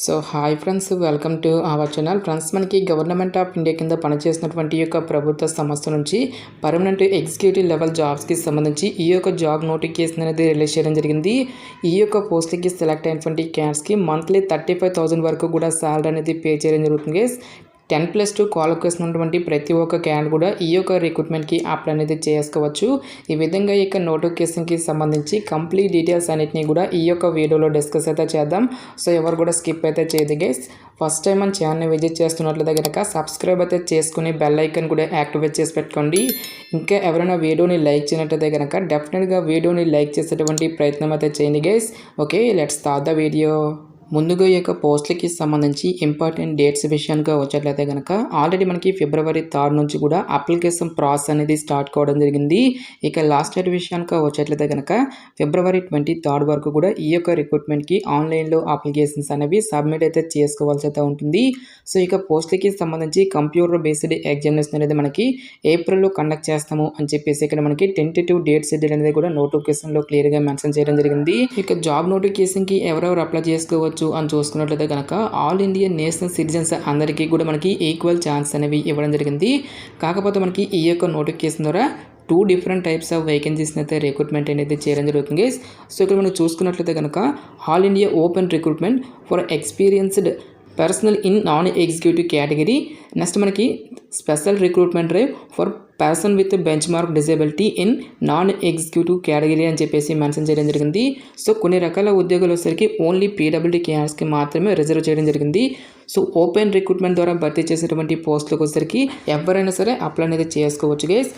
So hi friends, welcome to our channel. Friends, మనకి government of India కింద పనిచేసినటువంటి యొక్క ప్రభుత్వ సంస్థ నుంచి పర్మనెంట్ ఎగ్జిక్యూటివ్ లెవెల్ జాబ్స్కి సంబంధించి ఈ యొక్క జాబ్ నోటిఫికేషన్ అనేది రిలీజ్ చేయడం జరిగింది. ఈ యొక్క పోస్ట్కి సెలెక్ట్ అయినటువంటి క్యాండిడేట్స్కి మంత్లీ 35,000 వరకు కూడా శాలరీ అనేది పే చేయడం జరుగుతుంది. 10+2 క్వాలిఫికేషన్ ఉన్నటువంటి ప్రతి ఒక్క క్యాండిడేట్ కూడా ఈ యొక్క రిక్రూట్మెంట్కి అప్లై అనేది చేసుకోవచ్చు. ఈ విధంగా ఈ యొక్క నోటిఫికేషన్కి సంబంధించి కంప్లీట్ డీటెయిల్స్ అన్నిటిని కూడా ఈ యొక్క వీడియోలో డిస్కస్ అయితే చేద్దాం. సో ఎవరు కూడా స్కిప్ అయితే చేయదు గైస్. ఫస్ట్ టైం మన ఛానల్ని విజిట్ చేస్తున్నట్లయితే కనుక సబ్స్క్రైబ్ అయితే చేసుకుని బెల్ ఐకాన్ కూడా యాక్టివేట్ చేసి పెట్టుకోండి. ఇంకా ఎవరైనా వీడియోని లైక్ చేయనట్లయితే కనుక డెఫినెట్గా వీడియోని లైక్ చేసేటువంటి ప్రయత్నం అయితే చేయండి guys. Okay, let's start the video. ముందుగా ఈ యొక్క పోస్టులకి సంబంధించి ఇంపార్టెంట్ డేట్స్ విషయానికి వచ్చేట్లయితే కనుక ఆల్రెడీ మనకి ఫిబ్రవరి 3 నుంచి కూడా అప్లికేషన్ ప్రాసెస్ అనేది స్టార్ట్ కావడం జరిగింది. ఇక లాస్ట్ డేట్ విషయానికి వచ్చేట్లయితే కనుక ఫిబ్రవరి 23 వరకు కూడా ఈ యొక్క రిక్రూట్మెంట్కి ఆన్లైన్లో అప్లికేషన్స్ అనేవి సబ్మిట్ అయితే చేసుకోవాల్సి అయితే ఉంటుంది. సో ఇక పోస్టులకి సంబంధించి కంప్యూటర్ బేస్డ్ ఎగ్జామినేషన్ అనేది మనకి ఏప్రిల్లో కండక్ట్ చేస్తాము అని చెప్పేసి ఇక్కడ మనకి టెంటేటివ్ డేట్ షెడ్యూల్ అనేది కూడా నోటిఫికేషన్లో క్లియర్గా మెన్షన్ చేయడం జరిగింది. ఇక జాబ్ నోటిఫికేషన్కి ఎవరెవరు అప్లై చేసుకోవచ్చు అని చూసుకున్నట్లయితే కనుక ఆల్ ఇండియా నేషనల్ సిటిజన్స్ అందరికీ కూడా మనకి ఈక్వల్ ఛాన్స్ అనేవి ఇవ్వడం జరిగింది. కాకపోతే మనకి ఈ యొక్క నోటిఫికేషన్ ద్వారా 2 డిఫరెంట్ టైప్స్ ఆఫ్ వేకెన్సీస్ అయితే రిక్రూట్మెంట్ అనేది చేయడం జరుగుతుంది. సో ఇక్కడ మనం చూసుకున్నట్లయితే కనుక all India open recruitment for experienced personnel in non executive category. Next మనకి special recruitment drive for person with benchmark disability in non executive category అని చెప్పేసి మెన్షన్ చేయడం జరిగింది. సో కొన్ని రకాల ఉద్యోగాలు వచ్చేసరికి ఓన్లీ పీడబ్ల్యూడీ క్యాండిడేట్స్కి మాత్రమే రిజర్వ్ చేయడం జరిగింది. సో ఓపెన్ రిక్రూట్మెంట్ ద్వారా భర్తీ చేసేటువంటి పోస్టులకు వచ్చేసరికి ఎవరైనా సరే అప్లై అనేది చేసుకోవచ్చు గైస్.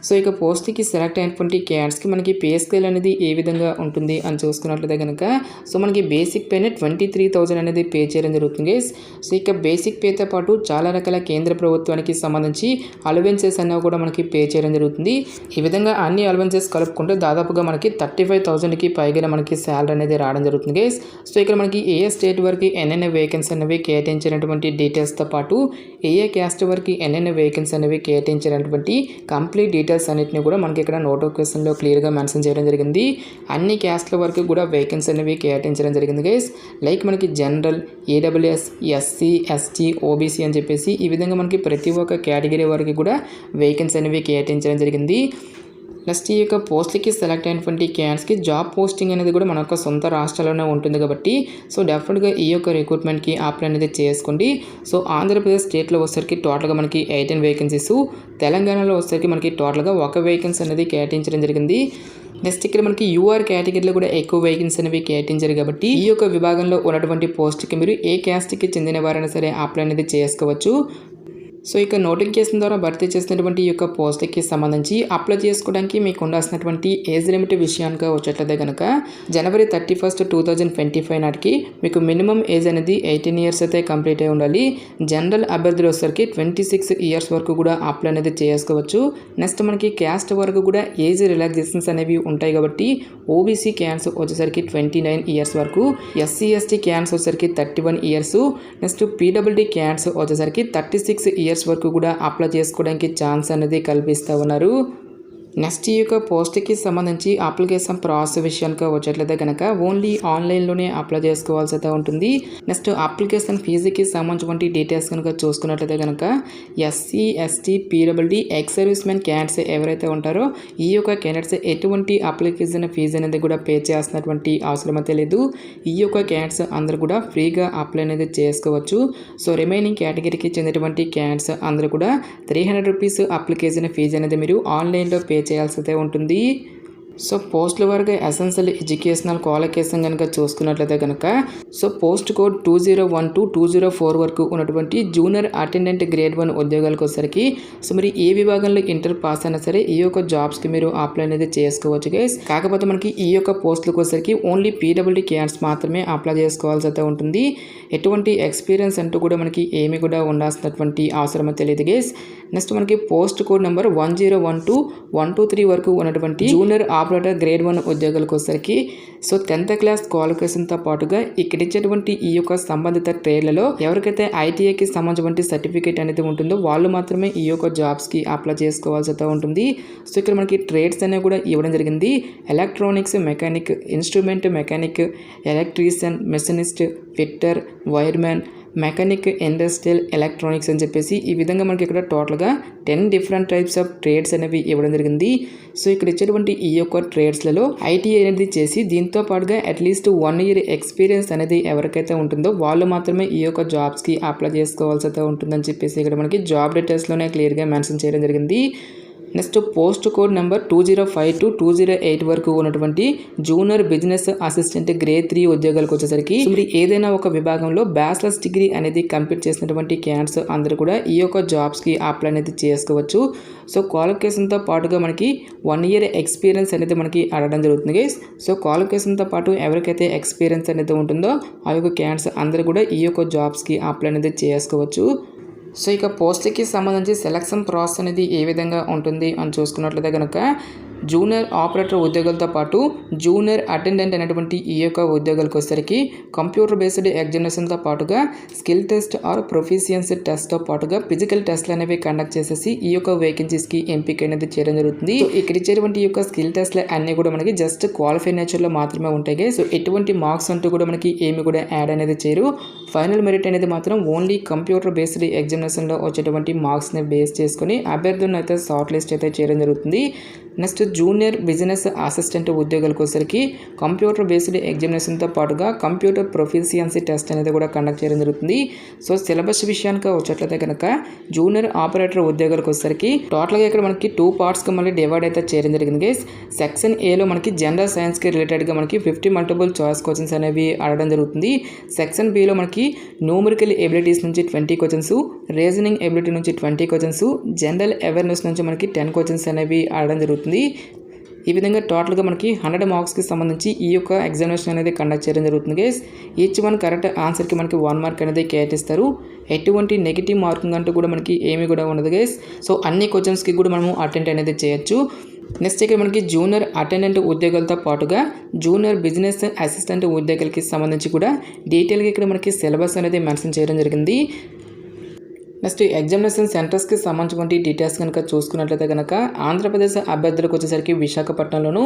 సో ఇక పోస్ట్కి సెలెక్ట్ అయినటువంటి క్యాండిడేట్స్కి మనకి పే స్కేల్ అనేది ఏ విధంగా ఉంటుంది అని చూసుకున్నట్లయితే కనుక సో మనకి బేసిక్ పేనే 23,000 అనేది పే చేయడం జరుగుతుంది గైస్. సో ఇక బేసిక్ పేతో పాటు చాలా రకాల కేంద్ర ప్రభుత్వానికి సంబంధించి అలవెన్సెస్ అనేవి కూడా మనకి పే చేయడం జరుగుతుంది. ఈ విధంగా అన్ని అలవెన్సెస్ కలుపుకుంటే దాదాపుగా మనకి 35,000కి పైగా మనకి శాలరీ అనేది రావడం జరుగుతుంది గైస్. సో ఇక్కడ మనకి ఏ స్టేట్ వరకు ఎన్నెన్ని వేకెన్సీ అనేవి కేటాయించినటువంటి డీటెయిల్స్తో పాటు ఏ క్యాస్ట్ వరకు ఎన్నెన్ని వేకెన్సీ అనేవి కేటాయించినటువంటి కంప్లీట్ డీటెయిల్స్ అన్నిటిని కూడా మనకి ఇక్కడ నోటిఫికేషన్లో క్లియర్గా మెన్షన్ చేయడం జరిగింది. అన్ని క్యాస్ట్ల వరకు కూడా వేకెన్సీ అనేవి కేటాయించడం జరిగింది గైస్. లైక్ మనకి general, AWS, SC, ST, OBC అని చెప్పేసి ఈ విధంగా మనకి ప్రతి ఒక్క కేటగిరీ వరకు కూడా వేకెన్సీ అనేవి కేటాయించడం జరిగింది. నెక్స్ట్ ఈ యొక్క పోస్ట్లకి సెలెక్ట్ అయినటువంటి క్యాండిడేట్స్కి జాబ్ పోస్టింగ్ అనేది కూడా మన యొక్క సొంత రాష్ట్రాల్లోనే ఉంటుంది కాబట్టి సో డెఫినెట్గా ఈ యొక్క రిక్రూట్మెంట్కి అప్లై అనేది చేసుకోండి. సో ఆంధ్రప్రదేశ్ స్టేట్లో వచ్చేసరికి టోటల్గా మనకి 18 వేకెన్సీస్, తెలంగాణలో వచ్చేసరికి మనకి టోటల్గా 1 వేకెన్సీ అనేది కేటాయించడం జరిగింది. నెక్స్ట్ ఇక్కడ మనకి యూఆర్ కేటగిరీలో కూడా ఎక్కువ వేకెన్సీ అనేవి కేటాయించారు కాబట్టి ఈ యొక్క విభాగంలో ఉన్నటువంటి పోస్ట్కి మీరు ఏ క్యాస్ట్కి చెందిన వారైనా సరే అప్లై అనేది చేసుకోవచ్చు. సో ఇక నోటిఫికేషన్ ద్వారా భర్తీ చేసినటువంటి ఈ యొక్క పోస్ట్కి సంబంధించి అప్లై చేసుకోవడానికి మీకు ఉండాల్సినటువంటి ఏజ్ లిమిట్ విషయానికి వచ్చేట్లయితే కనుక జనవరి 31, 2025 నాటికి మీకు మినిమం ఏజ్ అనేది 18 ఇయర్స్ అయితే కంప్లీట్ అయి ఉండాలి. జనరల్ అభ్యర్థులు వచ్చేసరికి 26 ఇయర్స్ వరకు కూడా అప్లై అనేది చేసుకోవచ్చు. నెక్స్ట్ మనకి క్యాస్ట్ వరకు కూడా ఏజ్ రిలాక్సేషన్స్ అనేవి ఉంటాయి కాబట్టి ఓబీసీ క్యాన్స్ వచ్చేసరికి 29 ఇయర్స్ వరకు, ఎస్సీ ఎస్టీ క్యాన్స్ వచ్చేసరికి 31 ఇయర్స్, నెక్స్ట్ పీడబ్ల్యూడీ క్యాన్స్ వచ్చేసరికి 36 ఇయర్స్ వరకు కూడా అప్లై చేసుకోవడానికి ఛాన్స్ అనేది కల్పిస్తూ ఉన్నారు. నెక్స్ట్ ఈ యొక్క పోస్ట్కి సంబంధించి అప్లికేషన్ ప్రాసెస్ విషయానికి వచ్చేట్లయితే కనుక ఓన్లీ ఆన్లైన్లోనే అప్లై చేసుకోవాల్సి అయితే ఉంటుంది. నెక్స్ట్ అప్లికేషన్ ఫీజుకి సంబంధించిన డీటెయిల్స్ కనుక చూసుకున్నట్లయితే కనుక SC, ST, PWD, ex service men candidates ఎవరైతే ఉంటారో ఈ యొక్క క్యాండిడేట్స్ ఎటువంటి అప్లికేషన్ ఫీజు అనేది కూడా పే చేయాల్సినటువంటి అవసరం అయితే లేదు. ఈ యొక్క క్యాండిడేట్స్ అందరూ కూడా ఫ్రీగా అప్లై అనేది చేసుకోవచ్చు. సో రిమైనింగ్ కేటగిరీకి చెందినటువంటి క్యాండిడేట్స్ అందరూ కూడా 300 రూపీస్ అప్లికేషన్ ఫీజు అనేది మీరు ఆన్లైన్లో పే చేయాల్సి అయితే ఉంటుంది. సో పోస్టుల వరకు ఎసెన్షియల్ ఎడ్యుకేషనల్ క్వాలిఫికేషన్ కనుక చూసుకున్నట్లయితే కనుక సో పోస్ట్ కోడ్ 2012-2004 వరకు ఉన్నటువంటి జూనియర్ అటెండెంట్ గ్రేడ్ 1 ఉద్యోగాలకు వచ్చేసరికి సో మరి ఏ విభాగంలో ఇంటర్ పాస్ అయినా సరే ఈ యొక్క జాబ్స్కి మీరు అప్లై అనేది చేసుకోవచ్చు గైస్. కాకపోతే మనకి ఈ యొక్క పోస్టులకు వచ్చేసరికి ఓన్లీ పీడబ్ల్యూడీ క్యాండిడేట్స్ మాత్రమే అప్లై చేసుకోవాల్సి అయితే ఉంటుంది. ఎటువంటి ఎక్స్పీరియన్స్ అంటూ కూడా మనకి ఏమి కూడా ఉండాల్సినటువంటి అవసరం అయితే లేదు గైస్. నెక్స్ట్ మనకి పోస్ట్ కోడ్ నెంబర్ 1012-123 వరకు ఉన్నటువంటి జూనియర్ ఆపరేటర్ గ్రేడ్ 1 ఉద్యోగాలకు వచ్చేసరికి సో 10th క్లాస్ క్వాలిఫికేషన్తో పాటుగా ఇక్కడ ఇచ్చేటువంటి ఈ యొక్క సంబంధిత ట్రేడ్లలో ఎవరికైతే ఐటీఐకి సంబంధించిన సర్టిఫికేట్ అనేది ఉంటుందో వాళ్ళు మాత్రమే ఈ యొక్క జాబ్స్కి అప్లై చేసుకోవాల్సి అయితే ఉంటుంది. సో ఇక్కడ మనకి ట్రేడ్స్ అనేవి కూడా ఇవ్వడం జరిగింది. Electronics mechanic, instrument mechanic, electrician, machinist, fitter, wireman, mechanic, industrial, electronics అని చెప్పేసి ఈ విధంగా మనకి ఇక్కడ టోటల్గా 10 డిఫరెంట్ టైప్స్ ఆఫ్ ట్రేడ్స్ అనేవి ఇవ్వడం జరిగింది. సో ఇక్కడ ఇచ్చేటువంటి ఈ యొక్క ట్రేడ్స్లలో ఐటీఐ అనేది చేసి దీంతో పాటుగా అట్లీస్ట్ 1 year ఎక్స్పీరియన్స్ అనేది ఎవరికైతే ఉంటుందో వాళ్ళు మాత్రమే ఈ యొక్క జాబ్స్కి అప్లై చేసుకోవాల్సి అయితే ఉంటుందని చెప్పేసి ఇక్కడ మనకి జాబ్ డీటెయిల్స్లోనే క్లియర్గా మెన్షన్ చేయడం జరిగింది. Next post code number 2052 to 208 వరకు ఉన్నటువంటి జూనియర్ బిజినెస్ అసిస్టెంట్ గ్రేడ్ 3 ఉద్యోగాలకు వచ్చేసరికి మరి ఏదైనా ఒక విభాగంలో బ్యాచిలర్స్ డిగ్రీ అనేది కంప్లీట్ చేసినటువంటి క్యాండిడేట్స్ అందరూ కూడా ఈ యొక్క జాబ్స్కి అప్లై అనేది చేసుకోవచ్చు. సో క్వాలిఫికేషన్తో పాటుగా మనకి 1 year ఎక్స్పీరియన్స్ అనేది మనకి అడగడం జరుగుతుంది గైస్. సో క్వాలిఫికేషన్తో పాటు ఎవరికైతే ఎక్స్పీరియన్స్ అనేది ఉంటుందో ఆ యొక్క క్యాండిడేట్స్ అందరూ కూడా ఈ యొక్క జాబ్స్కి అప్లై అనేది చేసుకోవచ్చు. సో ఇక పోస్ట్కి సంబంధించి సెలక్షన్ ప్రాసెస్ అనేది ఏ విధంగా ఉంటుంది అని చూసుకున్నట్లయితే కనుక జూనియర్ ఆపరేటర్ ఉద్యోగాలతో పాటు జూనియర్ అటెండెంట్ అనేటువంటి ఈ యొక్క ఉద్యోగాలకు వచ్చేసరికి కంప్యూటర్ బేస్డ్ ఎగ్జామినేషన్తో పాటుగా స్కిల్ టెస్ట్ ఆర్ ప్రొఫిషియన్సీ టెస్ట్తో పాటుగా ఫిజికల్ టెస్ట్లు అనేవి కండక్ట్ చేసేసి ఈ యొక్క వేకెన్సీస్కి ఎంపిక అనేది చేయడం జరుగుతుంది. ఇక్కడ ఇచ్చేటువంటి ఈ యొక్క స్కిల్ టెస్ట్లు అన్నీ కూడా మనకి జస్ట్ క్వాలిఫై నేచర్లో మాత్రమే ఉంటాయి. సో ఎటువంటి మార్క్స్ అంటూ కూడా మనకి ఏమి కూడా యాడ్ అనేది చేయరు. ఫైనల్ మెరిట్ అనేది మాత్రం ఓన్లీ కంప్యూటర్ బేస్డ్ ఎగ్జామినేషన్లో వచ్చేటువంటి మార్క్స్ని బేస్ చేసుకుని అభ్యర్థులను అయితే షార్ట్ లిస్ట్ అయితే చేయడం జరుగుతుంది. నెక్స్ట్ జూనియర్ బిజినెస్ అసిస్టెంట్ ఉద్యోగాలకు వచ్చేసరికి కంప్యూటర్ బేస్డ్ ఎగ్జామినేషన్తో పాటుగా కంప్యూటర్ ప్రొఫిషియన్సీ టెస్ట్ అనేది కూడా కండక్ట్ చేయడం జరుగుతుంది. సో సిలబస్ విషయానికి వచ్చేట్లయితే కనుక జూనియర్ ఆపరేటర్ ఉద్యోగాలకు వచ్చేసరికి టోటల్గా ఇక్కడ మనకి 2 partsగా మళ్ళీ డివైడ్ అయితే చేయడం జరిగింది గైస్. సెక్షన్ ఏలో మనకి జనరల్ సైన్స్కి రిలేటెడ్గా మనకి 50 multiple choice క్వశ్చన్స్ అనేవి అడగడం జరుగుతుంది. సెక్షన్ బిలో మనకి న్యూమరికల్ ఎబిలిటీస్ నుంచి 20 questions, రీజనింగ్ ఎబిలిటీ నుంచి 20 questions, జనరల్ అవేర్నెస్ నుంచి మనకి 10 questions అనేవి అడగడం జరుగుతుంది. ఈ విధంగా టోటల్గా మనకి 100 మార్క్స్కి సంబంధించి ఈ యొక్క ఎగ్జామినేషన్ అనేది కండక్ట్ చేయడం జరుగుతుంది గైస్. ఈచ్ వన్ కరెక్ట్ ఆన్సర్కి మనకి 1 mark అనేది కేటాయిస్తారు. ఎటువంటి నెగిటివ్ మార్కింగ్ అంటూ కూడా మనకి ఏమీ కూడా ఉండదు గైస్. సో అన్ని క్వశ్చన్స్కి కూడా మనము అటెండ్ అనేది చేయొచ్చు. నెక్స్ట్ ఇక్కడ మనకి జూనియర్ అటెండెంట్ ఉద్యోగాలతో పాటుగా జూనియర్ బిజినెస్ అసిస్టెంట్ ఉద్యోగాలకి సంబంధించి కూడా డీటెయిల్గా ఇక్కడ మనకి సిలబస్ అనేది మెన్షన్ చేయడం జరిగింది. నెక్స్ట్ ఎగ్జామినేషన్ సెంటర్స్కి సంబంధించిన డీటెయిల్స్ కనుక చూసుకున్నట్లయితే కనుక ఆంధ్రప్రదేశ్ అభ్యర్థులకు వచ్చేసరికి విశాఖపట్నంలోను,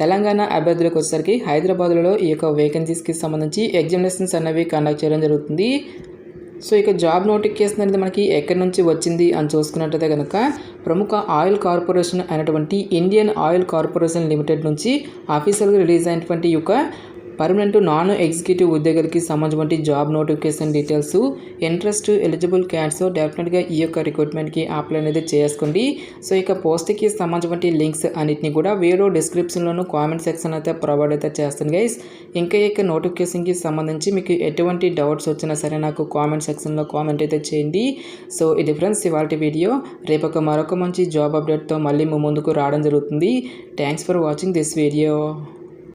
తెలంగాణ అభ్యర్థులకు వచ్చేసరికి హైదరాబాద్లో ఈ యొక్క వేకెన్సీస్కి సంబంధించి ఎగ్జామినేషన్స్ అనేవి కండక్ట్ చేయడం జరుగుతుంది. సో ఇక జాబ్ నోటిఫికేషన్ అనేది మనకి ఎక్కడి నుంచి వచ్చింది అని చూసుకున్నట్లయితే కనుక ప్రముఖ ఆయిల్ కార్పొరేషన్ అయినటువంటి ఇండియన్ ఆయిల్ కార్పొరేషన్ లిమిటెడ్ నుంచి ఆఫీషియల్గా రిలీజ్ అయినటువంటి ఈ యొక్క పర్మనెంట్ నాన్ ఎగ్జిక్యూటివ్ ఉద్యోగాలకి సంబంధించిన job notification details interest eligible candidates డెఫినెట్గా ఈ యొక్క రిక్రూట్మెంట్కి అప్లై అనేది చేసుకోండి. సో ఇక పోస్ట్కి సంబంధించిన లింక్స్ అన్నిటిని కూడా వీడియో డిస్క్రిప్షన్లోను కామెంట్ సెక్షన్ అయితే ప్రొవైడ్ అయితే చేస్తాను గైస్. ఇంకా ఇక నోటిఫికేషన్కి సంబంధించి మీకు ఎటువంటి డౌట్స్ వచ్చినా సరే నాకు కామెంట్ సెక్షన్లో కామెంట్ అయితే చేయండి. సో ఇది ఫ్రెండ్స్ ఇవాల్టి వీడియో. రేపు మరొక మంచి జాబ్ అప్డేట్తో మళ్ళీ ముందుకు రావడం జరుగుతుంది. Thanks for watching this video.